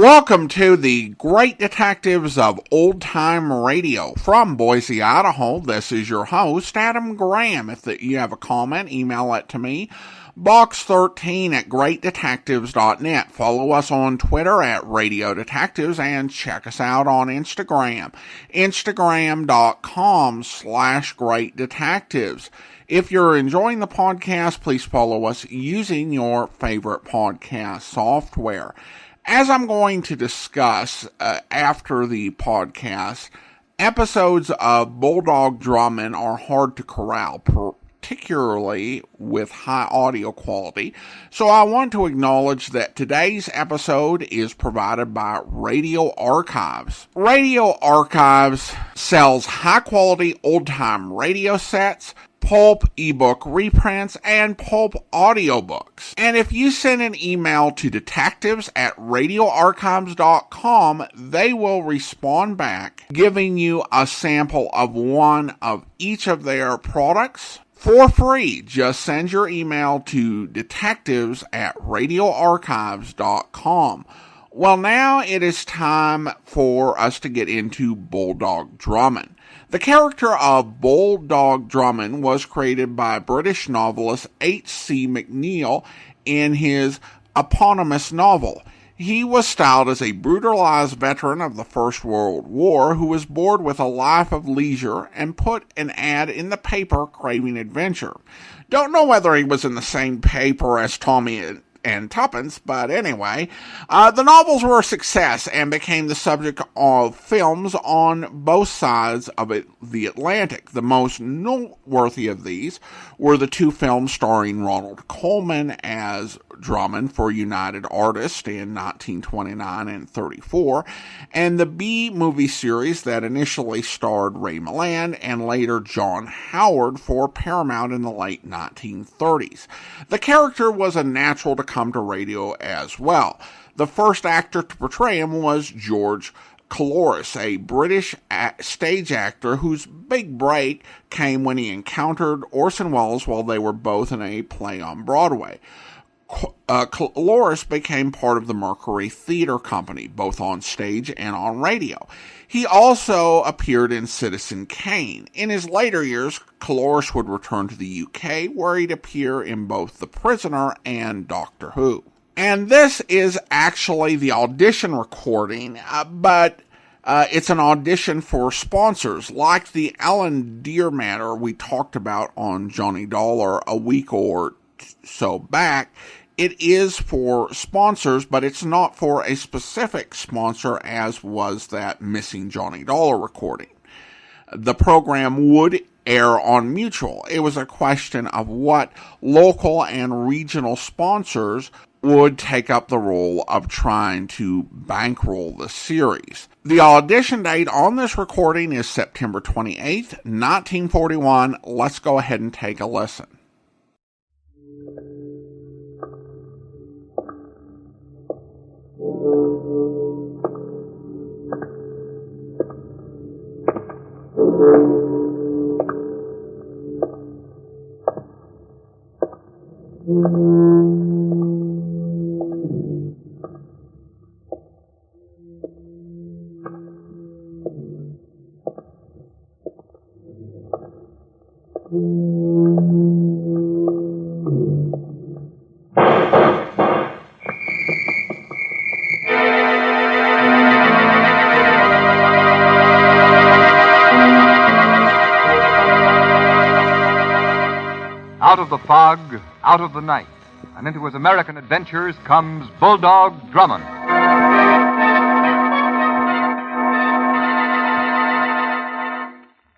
Welcome to the Great Detectives of Old Time Radio. From Boise, Idaho, this is your host, Adam Graham. If you have a comment, email it to me, box13 at greatdetectives.net. Follow us on Twitter at Radio Detectives and check us out on Instagram, instagram.com/greatdetectives. If you're enjoying the podcast, please follow us using your favorite podcast software. As I'm going to discuss after the podcast, episodes of Bulldog Drummond are hard to corral, particularly with high audio quality. So I want to acknowledge that today's episode is provided by Radio Archives. Radio Archives sells high-quality old-time radio sets, pulp ebook reprints, and pulp audiobooks. And if you send an email to detectives at radioarchives.com, they will respond back, giving you a sample of one of each of their products for free. Just send your email to detectives at radioarchives.com. Well, now it is time for us to get into Bulldog Drummond. The character of Bulldog Drummond was created by British novelist H.C. McNeill in his eponymous novel. He was styled as a brutalized veteran of the First World War who was bored with a life of leisure and put an ad in the paper craving adventure. Don't know whether he was in the same paper as Tommy and Tuppence, but anyway, the novels were a success and became the subject of films on both sides of the Atlantic. The most noteworthy of these were the two films starring Ronald Colman as Drummond for United Artists in 1929 and 34, and the B-movie series that initially starred Ray Milland and later John Howard for Paramount in the late 1930s. The character was a natural to come to radio as well. The first actor to portray him was George Colouris, a British stage actor whose big break came when he encountered Orson Welles while they were both in a play on Broadway. Colouris became part of the Mercury Theatre Company, both on stage and on radio. He also appeared in Citizen Kane. In his later years, Colouris would return to the UK, where he'd appear in both The Prisoner and Doctor Who. And this is actually the audition recording, but it's an audition for sponsors, like the Alan Deere matter we talked about on Johnny Dollar a week or so back. It is for sponsors, but it's not for a specific sponsor, as was that Missing Johnny Dollar recording. The program would air on Mutual. It was a question of what local and regional sponsors would take up the role of trying to bankroll the series. The audition date on this recording is September 28th, 1941. Let's go ahead and take a listen. Out of the fog, out of the night, and into his American adventures comes Bulldog Drummond.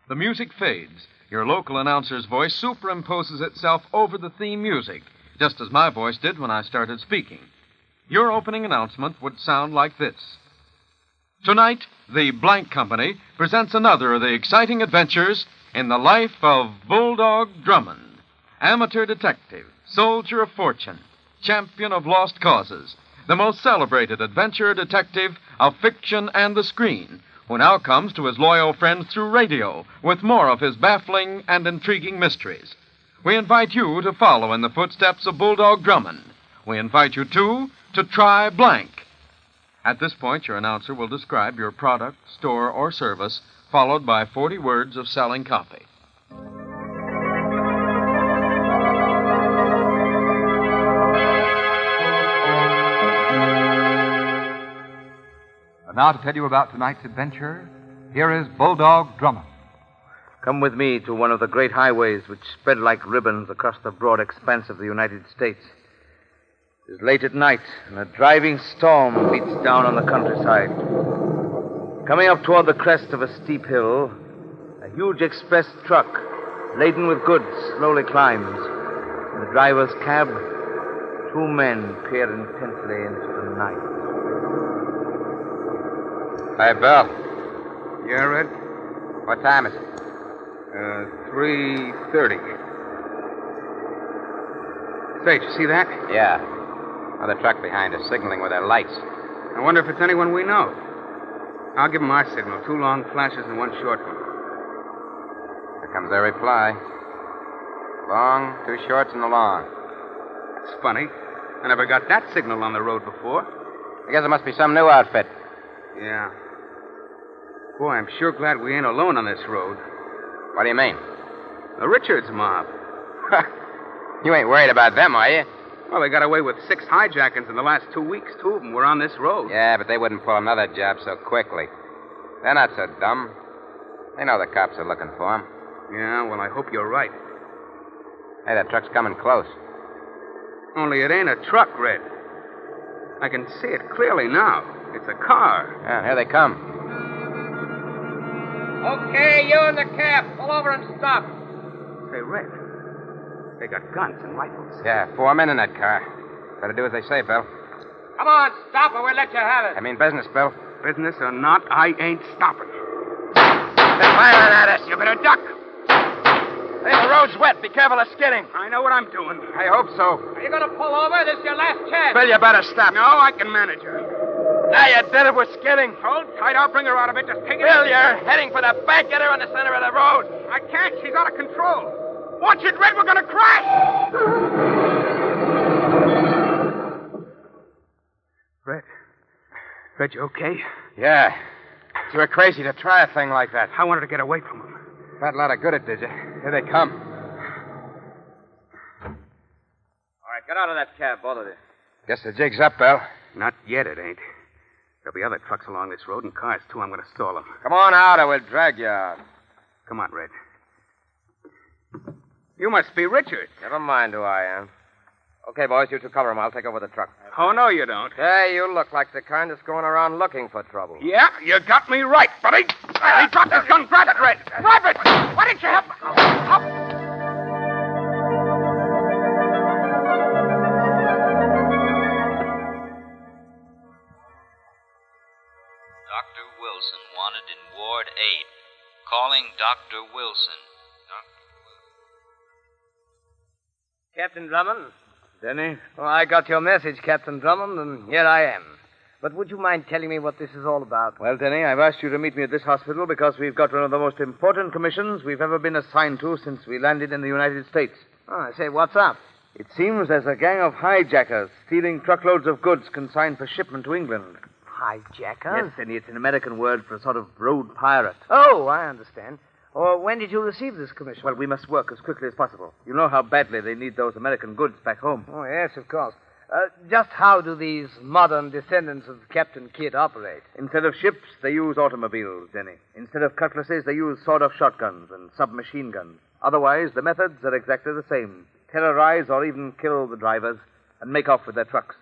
The music fades. Your local announcer's voice superimposes itself over the theme music, just as my voice did when I started speaking. Your opening announcement would sound like this. Tonight, the Blank Company presents another of the exciting adventures in the life of Bulldog Drummond. Amateur detective, soldier of fortune, champion of lost causes, the most celebrated adventure detective of fiction and the screen, who now comes to his loyal friends through radio with more of his baffling and intriguing mysteries. We invite you to follow in the footsteps of Bulldog Drummond. We invite you, too, to try Blank. At this point, your announcer will describe your product, store, or service, followed by 40 words of selling copy. And now to tell you about tonight's adventure, here is Bulldog Drummond. Come with me to one of the great highways which spread like ribbons across the broad expanse of the United States. It is late at night, and a driving storm beats down on the countryside. Coming up toward the crest of a steep hill, a huge express truck laden with goods slowly climbs. In the driver's cab, two men peer intently into the night. Hey, Bill. You, Everett? What time is it? 3:30. Say, did you see that? Yeah. Another truck behind us, signaling with their lights. I wonder if it's anyone we know. I'll give them my signal. 2 long flashes and 1 short one. Here comes their reply. Long, 2 shorts, and a long. That's funny. I never got that signal on the road before. I guess it must be some new outfit. Yeah. Boy, I'm sure glad we ain't alone on this road. What do you mean? The Richards mob. You ain't worried about them, are you? Well, they got away with 6 hijackings in the last 2 weeks. 2 of them were on this road. Yeah, but they wouldn't pull another job so quickly. They're not so dumb. They know the cops are looking for them. Yeah, well, I hope you're right. Hey, that truck's coming close. Only it ain't a truck, Red. I can see it clearly now. It's a car. Yeah, here they come. Okay, you in the cab. Pull over and stop. Say, Red, they got guns and rifles. Yeah, 4 men in that car. Better do as they say, Bill. Come on, stop or we'll let you have I it. mean business, Bill. Business or not, I ain't stopping. They're firing at us. You better duck. Hey, the road's wet. Be careful of skidding. I know what I'm doing. I hope so. Are you going to pull over? This is your last chance. Bill, you better stop. No, I can manage her. Now you did it. We're skidding. Hold tight. I'll bring her out of it. Just take it. Bill, you're heading for the bank. Get her in the center of the road. I can't. She's out of control. Watch it, Red. We're going to crash. Red, you okay? Yeah. You were crazy to try a thing like that. I wanted to get away from him. Got a lot of good it did you. Here they come. All right, get out of that cab, both of you. Guess the jig's up, Bill. Not yet, it ain't. There'll be other trucks along this road and cars, too. I'm going to stall them. Come on out or we'll drag you out. Come on, Red. You must be Richard. Never mind who I am. Okay, boys, you two cover him. I'll take over the truck. Oh, no, you don't. Hey, you look like the kind that's going around looking for trouble. Yeah, you got me right, buddy. He dropped his gun. Grab it, Red. Grab it. Why didn't you help me? Help. Dr. Wilson wanted in Ward 8. Calling Dr. Wilson. Captain Drummond? Denny? Well, I got your message, Captain Drummond, and here I am. But would you mind telling me what this is all about? Well, Denny, I've asked you to meet me at this hospital because we've got one of the most important commissions we've ever been assigned to since we landed in the United States. Oh, I say, what's up? It seems there's a gang of hijackers stealing truckloads of goods consigned for shipment to England. Hijackers? Yes, Denny, it's an American word for a sort of road pirate. Oh, I understand. Or when did you receive this commission? Well, we must work as quickly as possible. You know how badly they need those American goods back home. Oh, yes, of course. Just how do these modern descendants of Captain Kidd operate? Instead of ships, they use automobiles, Denny. Instead of cutlasses, they use sawed-off shotguns and submachine guns. Otherwise, the methods are exactly the same. Terrorize or even kill the drivers and make off with their trucks.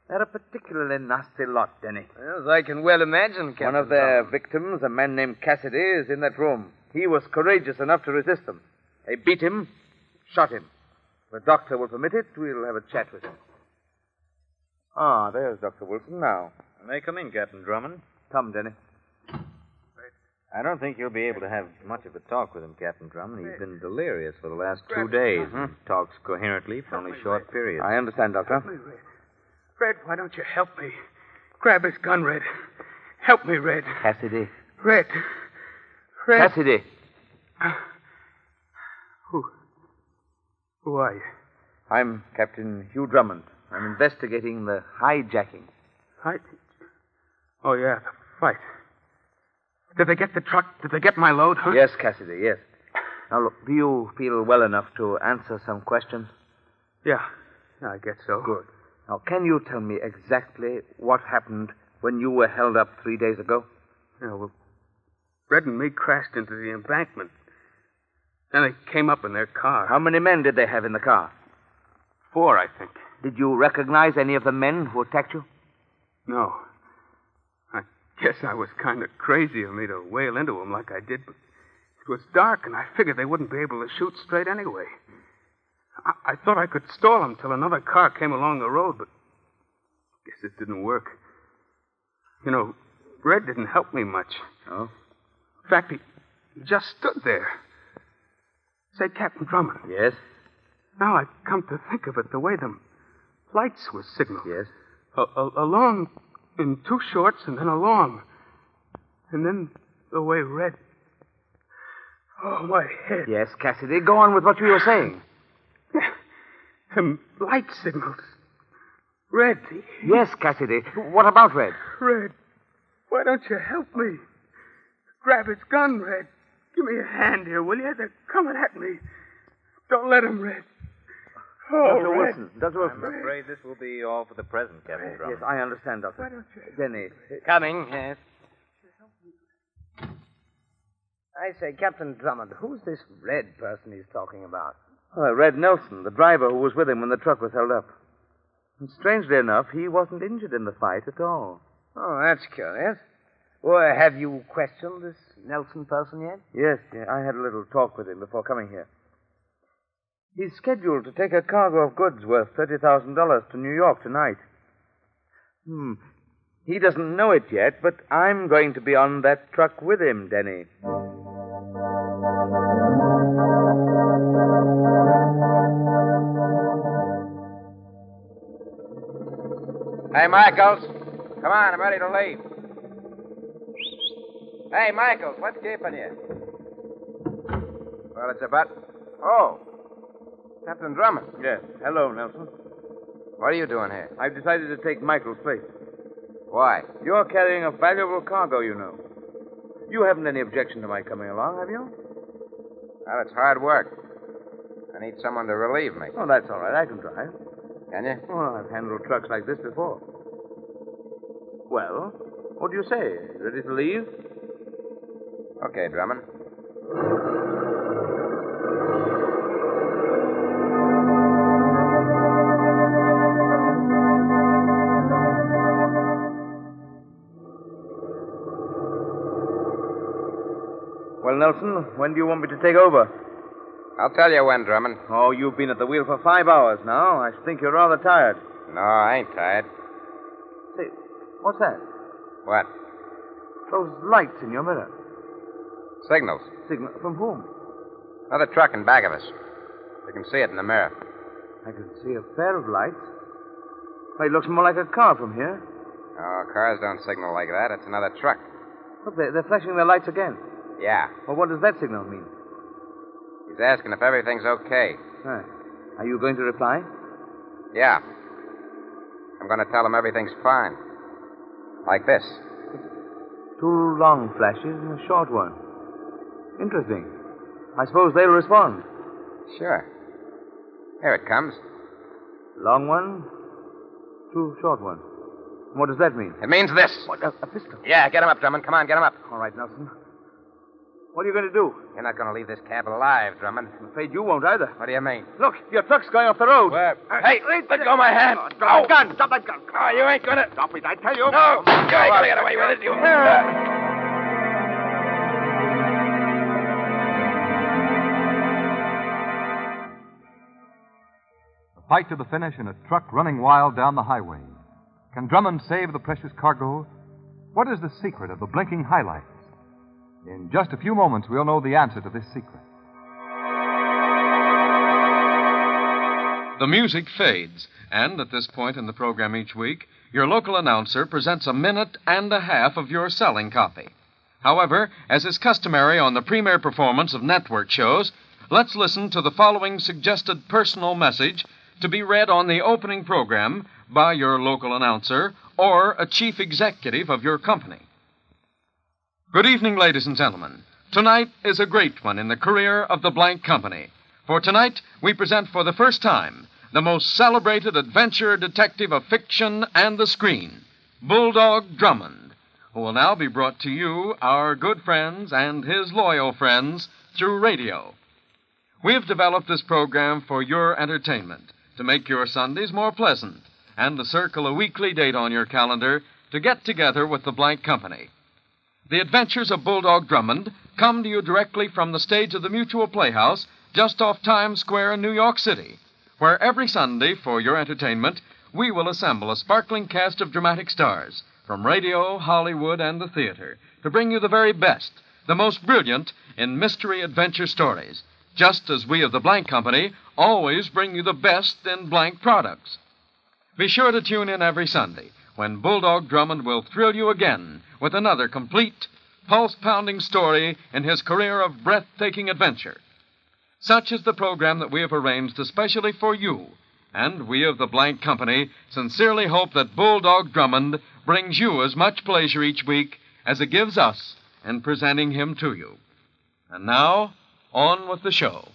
They're a particularly nasty lot, Denny. Yes, I can well imagine, Captain One of their Drummond. victims, a man named Cassidy, is in that room. He was courageous enough to resist them. They beat him, shot him. If the doctor will permit it, we'll have a chat with him. Ah, there's Dr. Wilson now. May I come in, Captain Drummond? Come, Denny. I don't think you'll be able to have much of a talk with him, Captain Drummond. He's been delirious for the last 2 days. And talks coherently for only short periods. I understand, Doctor. Red, why don't you help me? Grab his gun, Red. Help me, Red. Cassidy. Red. Red. Cassidy. Who are you? I'm Captain Hugh Drummond. I'm investigating the hijacking. Oh, yeah, the fight. Did they get the truck? Did they get my load, huh? Yes, Cassidy, yes. Now, look, do you feel well enough to answer some questions? Yeah, I guess so. Good. Now, can you tell me exactly what happened when you were held up 3 days ago? Yeah, well, Red and me crashed into the embankment. Then they came up in their car. How many men did they have in the car? 4, I think. Did you recognize any of the men who attacked you? No. I guess I was kind of crazy of me to wail into them like I did, but it was dark, and I figured they wouldn't be able to shoot straight anyway. I thought I could stall them till another car came along the road, but I guess it didn't work. You know, Red didn't help me much. Oh? In fact, he just stood there. Say, Captain Drummond. Yes? Now I come to think of it, the way them lights were signaled. Yes? A long in 2 shorts and then a long. And then the way Red... Oh, my head. Yes, Cassidy, go on with what you were saying. Them light signals. Red. Yes, Cassidy. What about Red? Red, why don't you help me? Grab his gun, Red. Give me a hand here, will you? They're coming at me. Don't let him, Red. Oh, Dr. Red. Wilson. Dr. Wilson. I'm afraid this will be all for the present, Captain Drummond. Yes, I understand, Doctor. Why don't you... Denny. Coming, yes. I say, Captain Drummond, who's this Red person he's talking about? Red Nelson, the driver who was with him when the truck was held up. And strangely enough, he wasn't injured in the fight at all. Oh, that's curious. Well, have you questioned this Nelson person yet? Yes, I had a little talk with him before coming here. He's scheduled to take a cargo of goods worth $30,000 to New York tonight. He doesn't know it yet, but I'm going to be on that truck with him, Denny. Hey, Michaels. Come on, I'm ready to leave. Hey, Michaels, what's keeping you? Well, it's about... Oh, Captain Drummond. Yes. Hello, Nelson. What are you doing here? I've decided to take Michael's place. Why? You're carrying a valuable cargo, you know. You haven't any objection to my coming along, have you? Well, it's hard work. I need someone to relieve me. Oh, that's all right. I can drive. Can you? Oh, I've handled trucks like this before. Well, what do you say? Ready to leave? Okay, Drummond. Well, Nelson, when do you want me to take over? I'll tell you when, Drummond. Oh, you've been at the wheel for 5 hours now. I think you're rather tired. No, I ain't tired. Say, what's that? What? Those lights in your mirror. Signals. Signal from whom? Another truck in back of us. You can see it in the mirror. I can see a pair of lights. Why, it looks more like a car from here. Oh, cars don't signal like that. It's another truck. Look, they're flashing their lights again. Yeah. Well, what does that signal mean? He's asking if everything's okay. Right. Are you going to reply? Yeah. I'm going to tell him everything's fine. Like this. 2 long flashes and a short one. Interesting. I suppose they'll respond. Sure. Here it comes. Long one, 2 short ones. What does that mean? It means this. What, a pistol? Yeah, get him up, Drummond. Come on, get him up. All right, Nelson. What are you going to do? You're not going to leave this cab alive, Drummond. I'm afraid you won't either. What do you mean? Look, your truck's going off the road. Where? Hey, let go of my hand. Drop that gun. Drop that gun. Oh, you ain't going to... Stop it, I tell you. No, you ain't going to get away with it, you... The fight to the finish in a truck running wild down the highway. Can Drummond save the precious cargo? What is the secret of the blinking highlights? In just a few moments, we'll know the answer to this secret. The music fades, and at this point in the program each week, your local announcer presents a minute and a half of your selling copy. However, as is customary on the premiere performance of network shows, let's listen to the following suggested personal message to be read on the opening program by your local announcer or a chief executive of your company. Good evening, ladies and gentlemen. Tonight is a great one in the career of the Blank Company. For tonight, we present for the first time the most celebrated adventure detective of fiction and the screen, Bulldog Drummond, who will now be brought to you, our good friends and his loyal friends, through radio. We've developed this program for your entertainment, to make your Sundays more pleasant, and to circle a weekly date on your calendar to get together with the Blank Company. The adventures of Bulldog Drummond come to you directly from the stage of the Mutual Playhouse just off Times Square in New York City, where every Sunday, for your entertainment, we will assemble a sparkling cast of dramatic stars from radio, Hollywood, and the theater to bring you the very best, the most brilliant in mystery adventure stories, just as we of the Blank Company always bring you the best in blank products. Be sure to tune in every Sunday when Bulldog Drummond will thrill you again with another complete, pulse-pounding story in his career of breathtaking adventure. Such is the program that we have arranged especially for you, and we of the Blank Company sincerely hope that Bulldog Drummond brings you as much pleasure each week as it gives us in presenting him to you. And now, on with the show.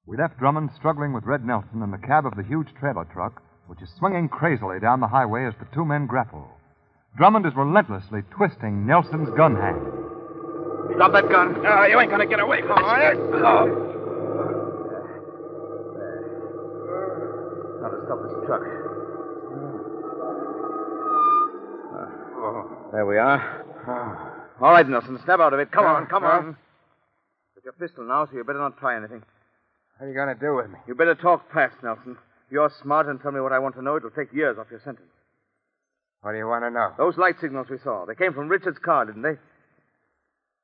We left Drummond struggling with Red Nelson in the cab of the huge trailer truck, which is swinging crazily down the highway as the two men grapple. Drummond is relentlessly twisting Nelson's gun hand. Drop that gun. You ain't gonna get away from us. Now to stop this truck. There we are. All right, Nelson, snap out of it. Come on. With your pistol now, so you better not try anything. What are you going to do with me? You better talk fast, Nelson. If you're smart and tell me what I want to know, it'll take years off your sentence. What do you want to know? Those light signals we saw, they came from Richard's car, didn't they?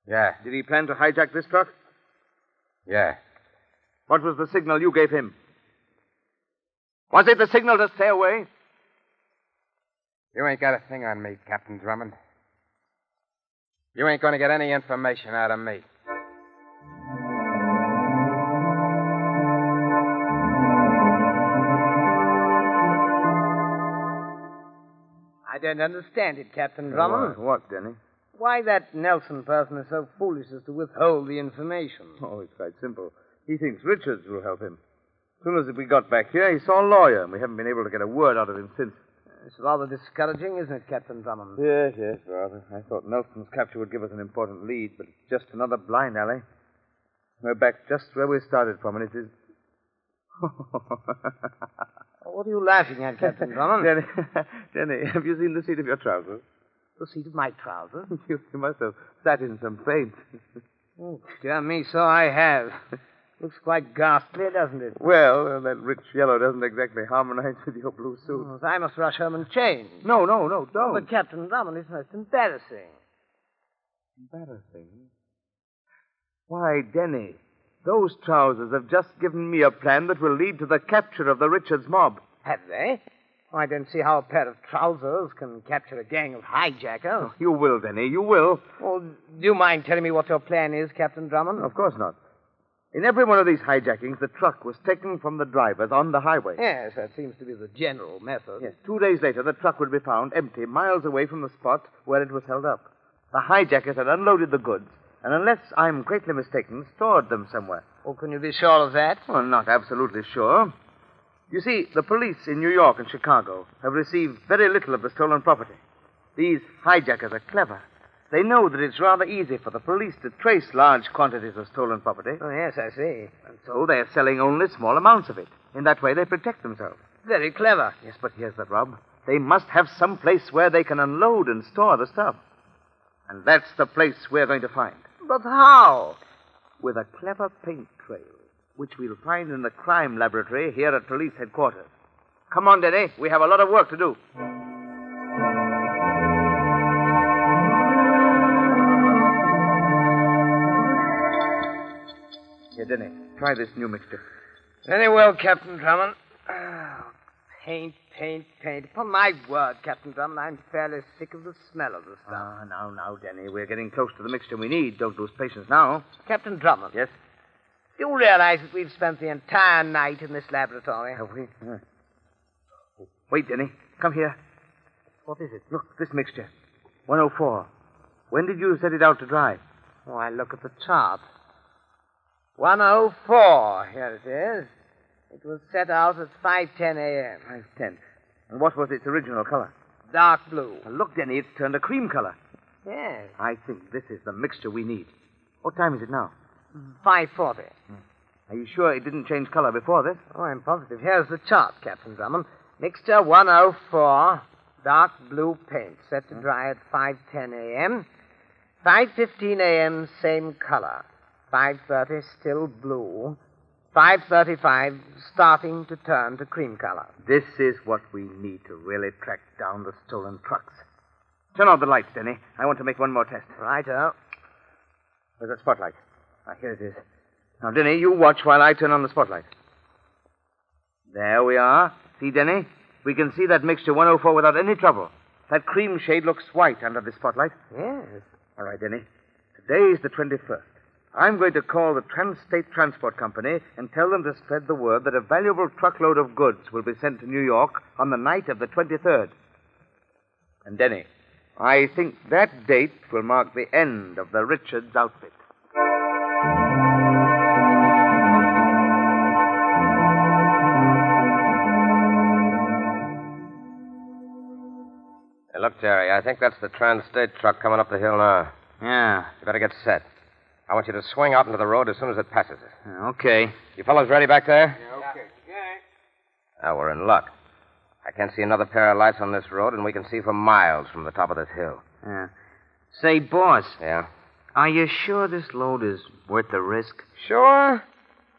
Yeah. Did he plan to hijack this truck? Yeah. What was the signal you gave him? Was it the signal to stay away? You ain't got a thing on me, Captain Drummond. You ain't going to get any information out of me. I don't understand it, Captain Drummond. What, Denny? Why that Nelson person is so foolish as to withhold the information. Oh, it's quite simple. He thinks Richards will help him. As soon as we got back here, he saw a lawyer, and we haven't been able to get a word out of him since. It's rather discouraging, isn't it, Captain Drummond? Yes, rather. I thought Nelson's capture would give us an important lead, but it's just another blind alley. We're back just where we started from, and it is... What are you laughing at, Captain Drummond? Denny, have you seen the seat of your trousers? The seat of my trousers? You must have sat in some paint. Oh, dear me, so I have. Looks quite ghastly, doesn't it? Well, that rich yellow doesn't exactly harmonize with your blue suit. Oh, I must rush home and change. No, don't. But, Captain Drummond, it's most embarrassing. Embarrassing? Why, Denny, those trousers have just given me a plan that will lead to the capture of the Richards mob. Have they? I don't see how a pair of trousers can capture a gang of hijackers. Oh, you will, Denny, you will. Well, do you mind telling me what your plan is, Captain Drummond? Of course not. In every one of these hijackings, the truck was taken from the drivers on the highway. Yes, that seems to be the general method. Yes, 2 days later, the truck would be found empty, miles away from the spot where it was held up. The hijackers had unloaded the goods, and unless I'm greatly mistaken, stored them somewhere. Oh, can you be sure of that? Well, not absolutely sure. You see, the police in New York and Chicago have received very little of the stolen property. These hijackers are clever. They know that it's rather easy for the police to trace large quantities of stolen property. Oh, yes, I see. And so they're selling only small amounts of it. In that way, they protect themselves. Very clever. Yes, but here's the rub. They must have some place where they can unload and store the stuff. And that's the place we're going to find. But how? With a clever paint trail, which we'll find in the crime laboratory here at police headquarters. Come on, Denny. We have a lot of work to do. Here, Denny, try this new mixture. Very well, Captain Drummond. Oh, paint, Paint. Upon my word, Captain Drummond, I'm fairly sick of the smell of the stuff. Now, Denny. We're getting close to the mixture we need. Don't lose patience now. Captain Drummond. Yes? Do you realize that we've spent the entire night in this laboratory? Have we? Wait, Denny. Come here. What is it? Look, this mixture. 104. When did you set it out to dry? Oh, I look at the chart. 104. Here it is. It was set out at 5:10 a.m. 5:10. And what was its original color? Dark blue. Well, look, Denny, it's turned a cream color. Yes. I think this is the mixture we need. What time is it now? 5:40. Are you sure it didn't change color before this? Oh, I'm positive. Here's the chart, Captain Drummond. Mixture 104, dark blue paint, set to dry at 5:10 a.m. 5:15 a.m., same color. 5:30, still blue. 5:35, starting to turn to cream color. This is what we need to really track down the stolen trucks. Turn out the lights, Denny. I want to make one more test. Righto. Where's that spotlight? Here it is. Now, Denny, you watch while I turn on the spotlight. There we are. See, Denny? We can see that mixture 104 without any trouble. That cream shade looks white under the spotlight. Yes. All right, Denny. Today is the 21st. I'm going to call the Trans-State Transport Company and tell them to spread the word that a valuable truckload of goods will be sent to New York on the night of the 23rd. And, Denny, I think that date will mark the end of the Richards outfit. Hey, look, Jerry, I think that's the Trans-State truck coming up the hill now. Yeah. You better get set. I want you to swing out into the road as soon as it passes it. Okay. You fellows ready back there? Yeah, okay. Now, we're in luck. I can't see another pair of lights on this road, and we can see for miles from the top of this hill. Yeah. Say, boss, Yeah? are you sure this load is worth the risk? Sure.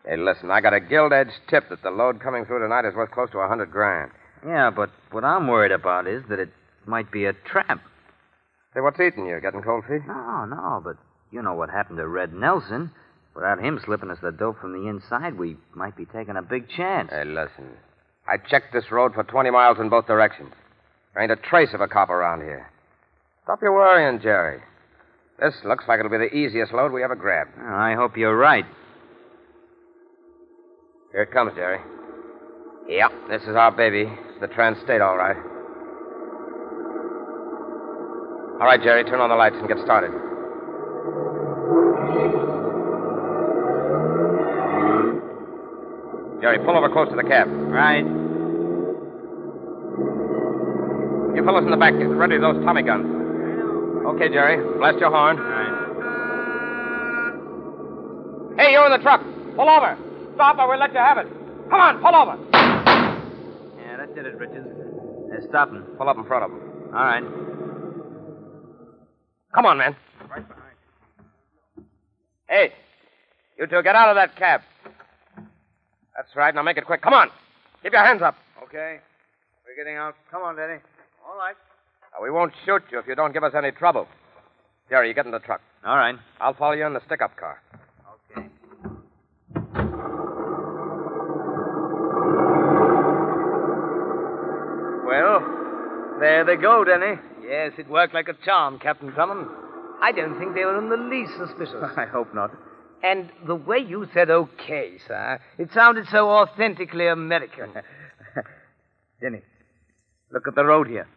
Hey, listen, I got a gilt-edged tip that the load coming through tonight is worth close to $100,000. Yeah, but what I'm worried about is that it might be a trap. Say, what's eating you? Getting cold feet? No, but you know what happened to Red Nelson. Without him slipping us the dope from the inside, we might be taking a big chance. Hey, listen. I checked this road for 20 miles in both directions. There ain't a trace of a cop around here. Stop your worrying, Jerry. This looks like it'll be the easiest load we ever grabbed. Well, I hope you're right. Here it comes, Jerry. Yep, this is our baby. It's the Trans-State, all right. All right, Jerry, turn on the lights and get started. Jerry, pull over close to the cab. Right. You fellas in the back, get ready those Tommy guns. Okay, Jerry, blast your horn. Right. Hey, you in the truck. Pull over. Stop or we'll let you have it. Come on, pull over. Yeah, that did it, Richards. They're stopping. Pull up in front of them. All right. Come on, man. Right behind. Hey, you two get out of that cab. That's right. Now make it quick. Come on. Keep your hands up. Okay. We're getting out. Come on, Denny. All right. Now, we won't shoot you if you don't give us any trouble. Jerry, you get in the truck. All right. I'll follow you in the stick-up car. Okay. Well, there they go, Denny. Yes, it worked like a charm, Captain Drummond. I don't think they were in the least suspicious. I hope not. And the way you said okay, sir, it sounded so authentically American. Denny, look at the road here.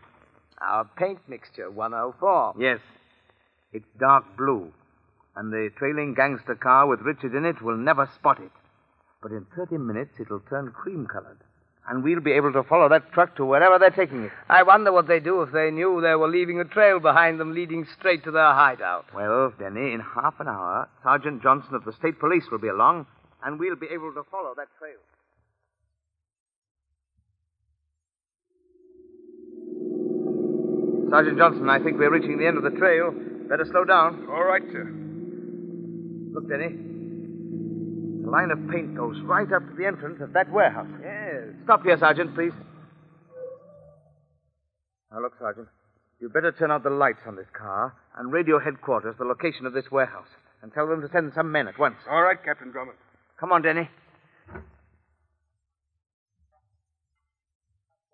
Our paint mixture, 104. Yes. It's dark blue. And the trailing gangster car with Richard in it will never spot it. But in 30 minutes, it'll turn cream-colored. And we'll be able to follow that truck to wherever they're taking it. I wonder what they'd do if they knew they were leaving a trail behind them leading straight to their hideout. Well, Denny, in half an hour, Sergeant Johnson of the State Police will be along, and we'll be able to follow that trail. Sergeant Johnson, I think we're reaching the end of the trail. Better slow down. All right, sir. Look, Denny. The line of paint goes right up to the entrance of that warehouse. Yes. Stop here, Sergeant, please. Now, look, Sergeant. You'd better turn out the lights on this car and radio headquarters the location of this warehouse and tell them to send some men at once. All right, Captain Drummond. Come on, Denny.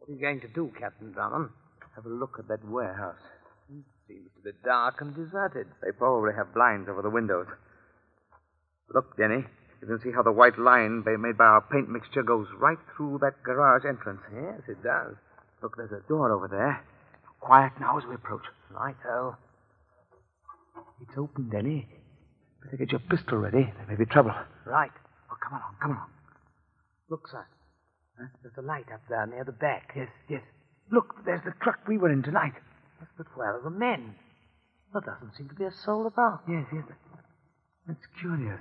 What are you going to do, Captain Drummond? Have a look at that warehouse. Seems to be dark and deserted. They probably have blinds over the windows. Look, Denny. You can see how the white line made by our paint mixture goes right through that garage entrance. Yes, it does. Look, there's a door over there. Quiet now as we approach. Righto. It's open, Denny. Better get your pistol ready. There may be trouble. Right. Oh, come along, come along. Look, son. Huh? There's a light up there near the back. Yes. Look, there's the truck we were in tonight. Yes, but where are the men? There doesn't seem to be a soul about. Yes. That's curious.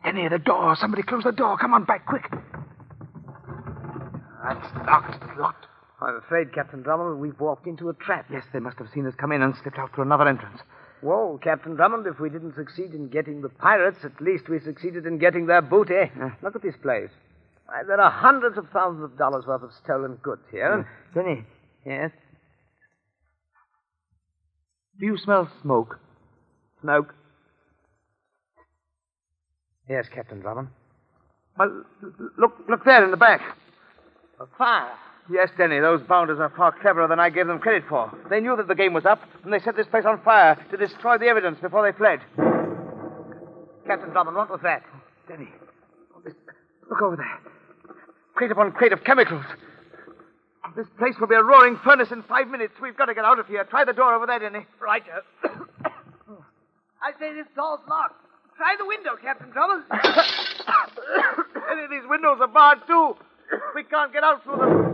Denny, the door. Somebody close the door. Come on, back, quick. It's locked. I'm afraid, Captain Drummond, we've walked into a trap. Yes, they must have seen us come in and slipped out through another entrance. Well, Captain Drummond, if we didn't succeed in getting the pirates, at least we succeeded in getting their booty. Look at this place. Why, there are hundreds of thousands of dollars worth of stolen goods here. And... Denny. Yes? Do you smell smoke? Smoke? Yes, Captain Drummond. Well, look there in the back. A fire. Yes, Denny, those bounders are far cleverer than I gave them credit for. They knew that the game was up, and they set this place on fire to destroy the evidence before they fled. Captain Drummond, what was that? Denny, look over there. Crate upon crate of chemicals. This place will be a roaring furnace in 5 minutes. We've got to get out of here. Try the door over there, Denny. Right. I say this door's locked. Try the window, Captain Drummond. Denny, these windows are barred, too. We can't get out through them.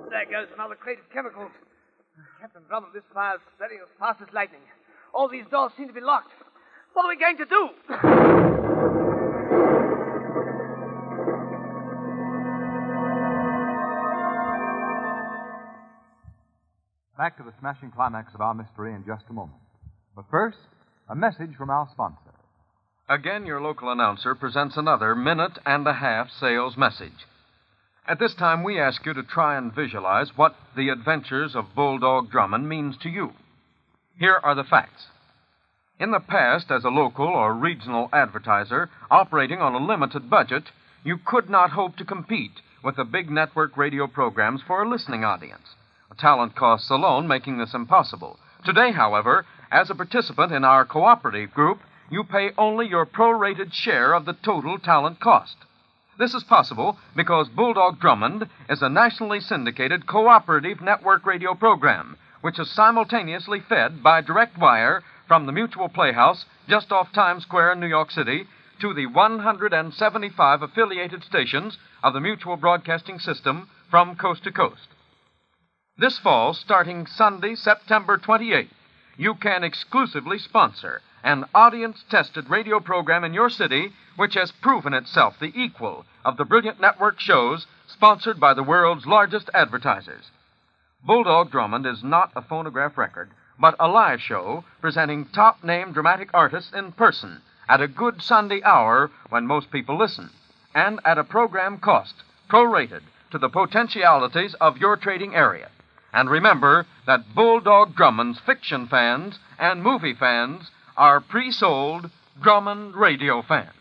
There goes another crate of chemicals. Captain Drummond, this fire's spreading as fast as lightning. All these doors seem to be locked. What are we going to do? Back to the smashing climax of our mystery in just a moment. But first, a message from our sponsor. Again, your local announcer presents another minute-and-a-half sales message. At this time, we ask you to try and visualize what the adventures of Bulldog Drummond means to you. Here are the facts. In the past, as a local or regional advertiser operating on a limited budget, you could not hope to compete with the big network radio programs for a listening audience. Talent costs alone making this impossible. Today, however, as a participant in our cooperative group, you pay only your prorated share of the total talent cost. This is possible because Bulldog Drummond is a nationally syndicated cooperative network radio program, which is simultaneously fed by direct wire from the Mutual Playhouse just off Times Square in New York City to the 175 affiliated stations of the Mutual Broadcasting System from coast to coast. This fall, starting Sunday, September 28th, you can exclusively sponsor an audience-tested radio program in your city which has proven itself the equal of the brilliant network shows sponsored by the world's largest advertisers. Bulldog Drummond is not a phonograph record, but a live show presenting top-name dramatic artists in person at a good Sunday hour when most people listen, and at a program cost prorated to the potentialities of your trading area. And remember that Bulldog Drummond's fiction fans and movie fans are pre-sold Drummond radio fans.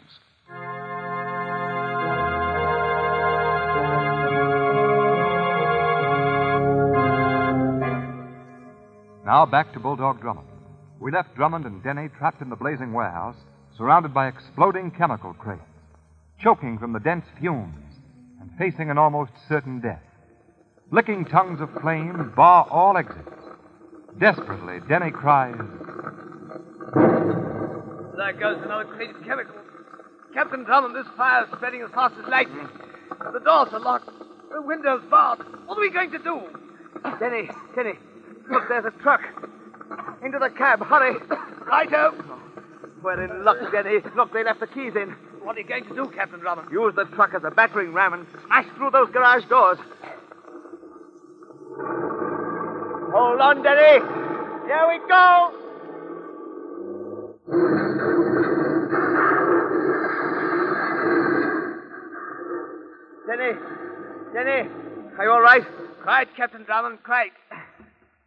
Now back to Bulldog Drummond. We left Drummond and Denny trapped in the blazing warehouse, surrounded by exploding chemical crates, choking from the dense fumes, and facing an almost certain death. Licking tongues of flame bar all exits. Desperately, Denny cries, There goes another crate of chemicals. Captain Drummond, this fire's spreading as fast as lightning. The doors are locked. The window's barred. What are we going to do? Denny, look, there's a truck. Into the cab, hurry. Righto. We're in luck, Denny. Look, they left the keys in. What are you going to do, Captain Drummond? Use the truck as a battering ram and smash through those garage doors. Hold on, Denny. Here we go. Denny, are you all right? Quite, Captain Drummond, quite.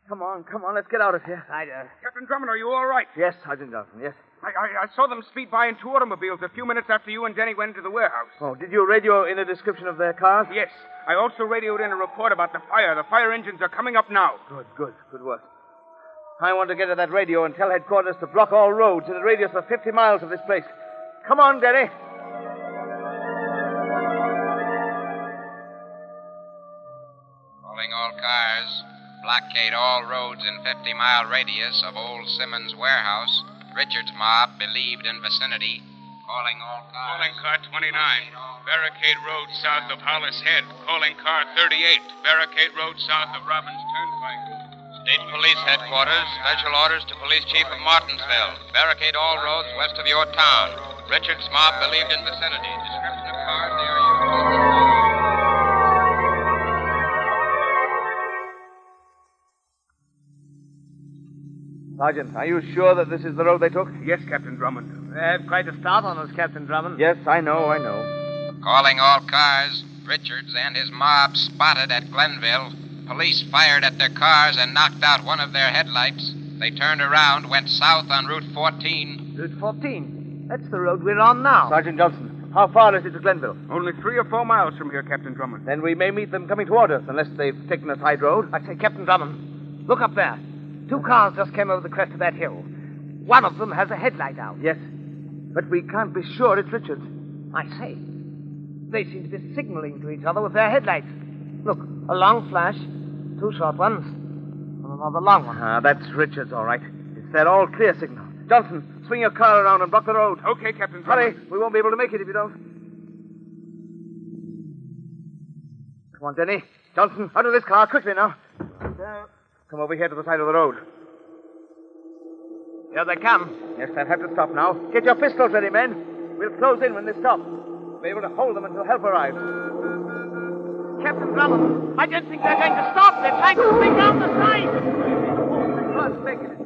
Come on, let's get out of here. Righto. Captain Drummond, are you all right? Yes, Sergeant Johnson, yes. I saw them speed by in two automobiles a few minutes after you and Denny went into the warehouse. Oh, did you radio in a description of their cars? Yes. I also radioed in a report about the fire. The fire engines are coming up now. Good work. I want to get to that radio and tell headquarters to block all roads in a radius of 50 miles of this place. Come on, Denny. Calling all cars. Blockade all roads in 50-mile radius of Old Simmons Warehouse. Richard's mob believed in vicinity. Calling all cars. Calling car 29. Barricade Road south of Hollis Head. Calling car 38. Barricade Road south of Robbins Turnpike. State Police Headquarters. Special orders to Police Chief of Martinsville. Barricade all roads west of your town. Richard's mob believed in vicinity. Description of cars they are using. Sergeant, are you sure that this is the road they took? Yes, Captain Drummond. They had quite a start on us, Captain Drummond. Yes, I know. Calling all cars. Richards and his mob spotted at Glenville. Police fired at their cars and knocked out one of their headlights. They turned around, went south on Route 14. Route 14? That's the road we're on now. Sergeant Johnson, how far is it to Glenville? Only 3 or 4 miles from here, Captain Drummond. Then we may meet them coming toward us, unless they've taken a side road. I say, Captain Drummond, look up there. 2 cars just came over the crest of that hill. One of them has a headlight out. Yes, but we can't be sure it's Richards. I say, they seem to be signaling to each other with their headlights. Look, a long flash, 2 short ones, and another long one. That's Richards, all right. It's their all-clear signal. Johnson, swing your car around and block the road. Okay, Captain Hurry, Drummond. we won't be able to make it if you don't. Come on, Denny. Johnson, out of this car, quickly now. Come over here to the side of the road. Here they come. Yes, they'll have to stop now. Get your pistols ready, men. We'll close in when they stop. We'll be able to hold them until help arrives. Captain Drummond, I don't think they're going to stop. They're trying to swing down the side. First, make it.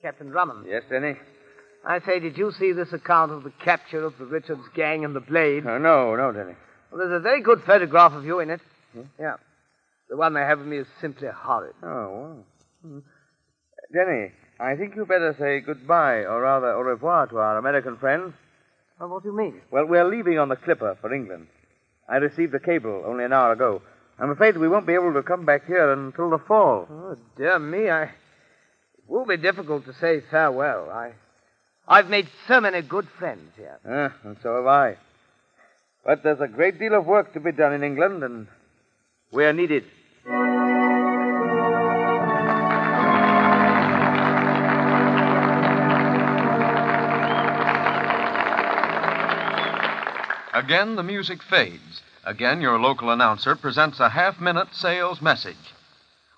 Captain Drummond. Yes, Denny? I say, did you see this account of the capture of the Richards gang and the Blade? No, Denny. Well, there's a very good photograph of you in it. Yeah. The one they have of me is simply horrid. Oh, well. Denny, I think you better say goodbye, or rather au revoir, to our American friends. Well, what do you mean? Well, we're leaving on the Clipper for England. I received a cable only an hour ago. I'm afraid we won't be able to come back here until the fall. Oh, dear me, it will be difficult to say farewell. I've made so many good friends here. And so have I. But there's a great deal of work to be done in England, and we're needed. Again, the music fades. Again, your local announcer presents a half-minute sales message.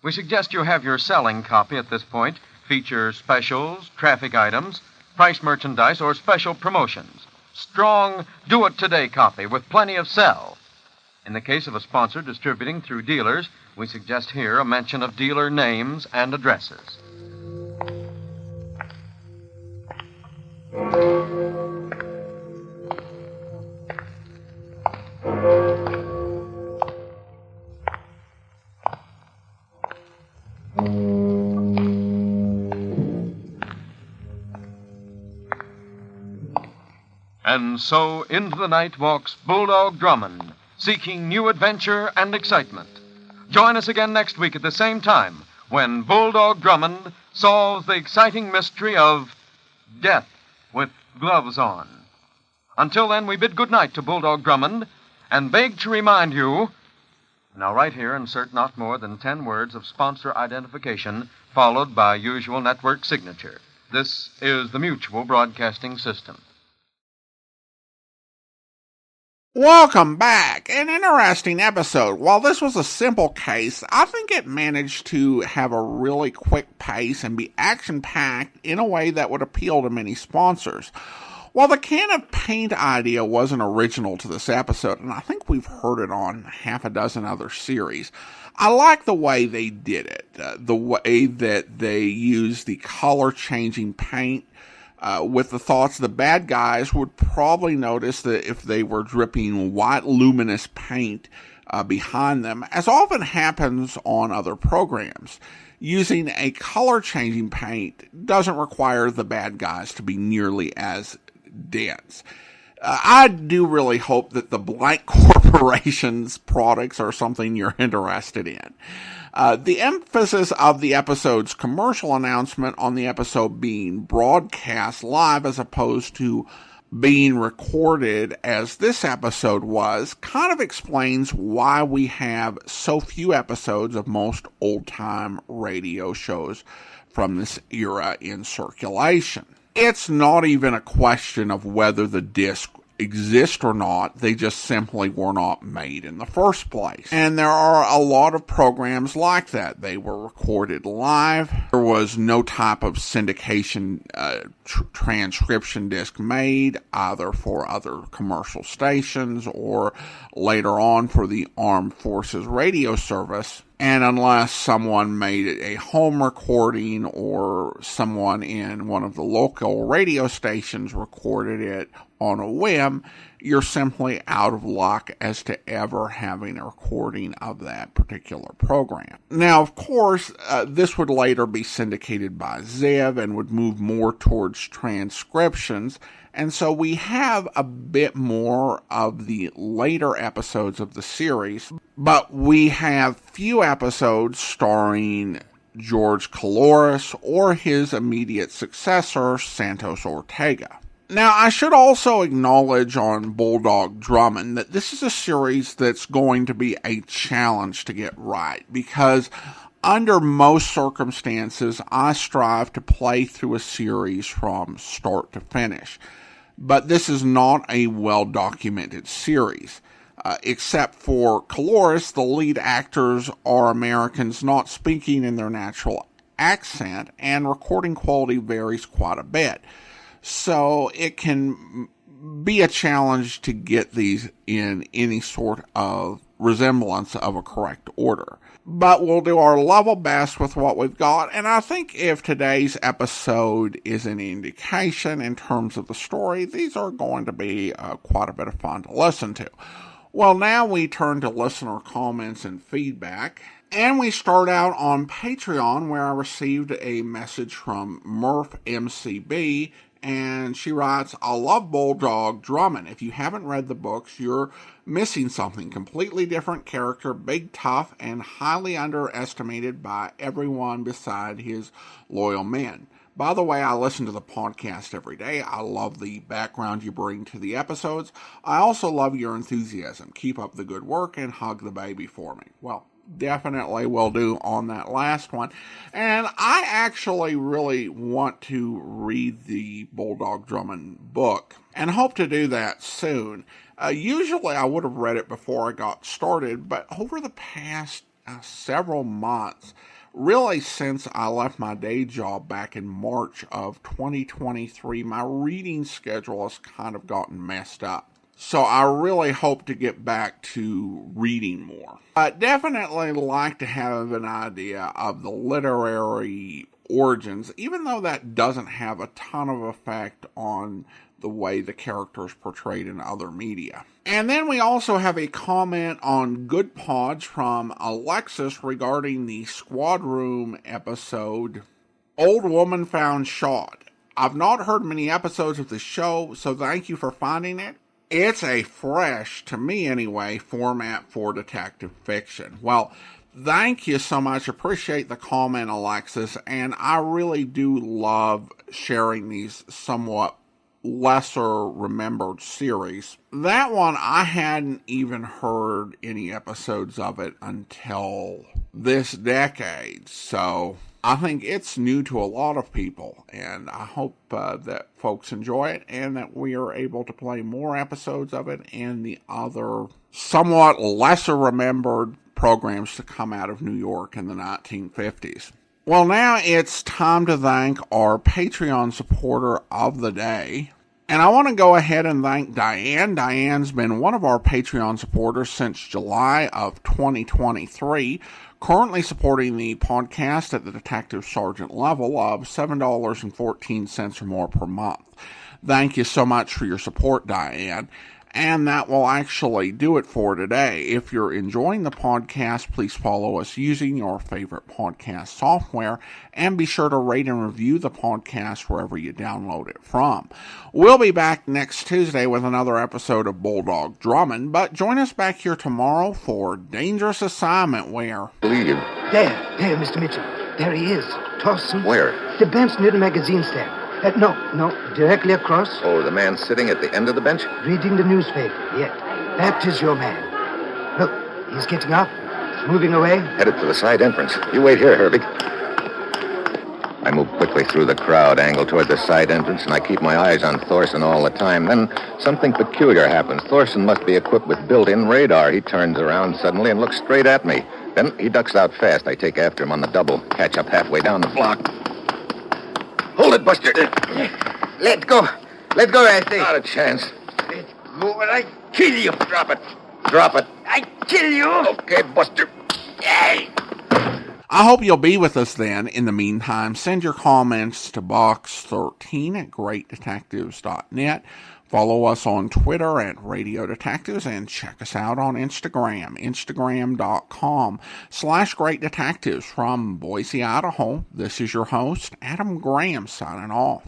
We suggest you have your selling copy at this point feature specials, traffic items, price merchandise, or special promotions. Strong, do-it-today copy with plenty of sell. In the case of a sponsor distributing through dealers, we suggest here a mention of dealer names and addresses. And so into the night walks Bulldog Drummond, seeking new adventure and excitement. Join us again next week at the same time when Bulldog Drummond solves the exciting mystery of death with gloves on. Until then, we bid good night to Bulldog Drummond and beg to remind you... Now, right here, insert not more than 10 words of sponsor identification, followed by usual network signature. This is the Mutual Broadcasting System. Welcome back. An interesting episode. While this was a simple case, I think it managed to have a really quick pace and be action-packed in a way that would appeal to many sponsors. While the can of paint idea wasn't original to this episode, and I think we've heard it on half a dozen other series, I like the way they did it. The way that they used the color-changing paint with the thoughts the bad guys would probably notice that if they were dripping white luminous paint behind them, as often happens on other programs. Using a color-changing paint doesn't require the bad guys to be nearly as dense. I do really hope that the Blank Corporation's products are something you're interested in. The emphasis of the episode's commercial announcement on the episode being broadcast live as opposed to being recorded as this episode was kind of explains why we have so few episodes of most old-time radio shows from this era in circulation. It's not even a question of whether the disc exist or not, they just simply were not made in the first place. And there are a lot of programs like that. They were recorded live. There was no type of syndication transcription disc made, either for other commercial stations or later on for the Armed Forces Radio Service. And unless someone made a home recording or someone in one of the local radio stations recorded it on a whim, you're simply out of luck as to ever having a recording of that particular program. Now, of course, this would later be syndicated by Ziv and would move more towards transcriptions. And so we have a bit more of the later episodes of the series, but we have few episodes starring George Colouris or his immediate successor, Santos Ortega. Now, I should also acknowledge on Bulldog Drummond that this is a series that's going to be a challenge to get right, because under most circumstances, I strive to play through a series from start to finish. But this is not a well-documented series. Except for Colouris, the lead actors are Americans not speaking in their natural accent, and recording quality varies quite a bit. So it can be a challenge to get these in any sort of resemblance of a correct order. But we'll do our level best with what we've got, and I think if today's episode is an indication in terms of the story, these are going to be quite a bit of fun to listen to. Well, now we turn to listener comments and feedback, and we start out on Patreon, where I received a message from Murph MCB, and she writes, I love Bulldog Drummond. If you haven't read the books, you're missing something. Completely different character, big, tough, and highly underestimated by everyone beside his loyal men. By the way, I listen to the podcast every day. I love the background you bring to the episodes. I also love your enthusiasm. Keep up the good work and hug the baby for me. Well, definitely will do on that last one. And I actually really want to read the Bulldog Drummond book and hope to do that soon. Usually I would have read it before I got started, but over the past several months, really since I left my day job back in March of 2023, my reading schedule has kind of gotten messed up. So I really hope to get back to reading more. I definitely like to have an idea of the literary origins, even though that doesn't have a ton of effect on the way the characters portrayed in other media. And then we also have a comment on Good Pods from Alexis regarding the Squad Room episode, Old Woman Found Shot. I've not heard many episodes of the show, so thank you for finding it. It's a fresh, to me anyway, format for detective fiction. Well, thank you so much. Appreciate the comment, Alexis. And I really do love sharing these somewhat lesser remembered series. That one, I hadn't even heard any episodes of it until this decade. So I think it's new to a lot of people, and I hope that folks enjoy it and that we are able to play more episodes of it and the other somewhat lesser remembered programs to come out of New York in the 1950s. Well, now it's time to thank our Patreon supporter of the day. And I want to go ahead and thank Diane. Diane's been one of our Patreon supporters since July of 2023, currently supporting the podcast at the Detective Sergeant level of $7.14 or more per month. Thank you so much for your support, Diane. And that will actually do it for today. If you're enjoying the podcast, please follow us using your favorite podcast software, and be sure to rate and review the podcast wherever you download it from. We'll be back next Tuesday with another episode of Bulldog Drummond, but join us back here tomorrow for Dangerous Assignment, where... There, Mr. Mitchell. There he is. Tossing. Where? The bench near the magazine stand. No, directly across. Oh, the man sitting at the end of the bench? Reading the newspaper, yeah. That is your man. Look, he's getting up. He's moving away. Headed for the side entrance. You wait here, Herbie. I move quickly through the crowd, angle toward the side entrance, and I keep my eyes on Thorson all the time. Then something peculiar happens. Thorson must be equipped with built-in radar. He turns around suddenly and looks straight at me. Then he ducks out fast. I take after him on the double, catch up halfway down the block. Hold it, Buster. Let go. Let go, I say. Not a chance. Let go or I kill you. Drop it. Drop it. I kill you. Okay, Buster. Hey. I hope you'll be with us then. In the meantime, send your comments to box13 at greatdetectives.net. Follow us on Twitter at Radio Detectives, and check us out on Instagram, instagram.com/Great Detectives. From Boise, Idaho, this is your host, Adam Graham, signing off.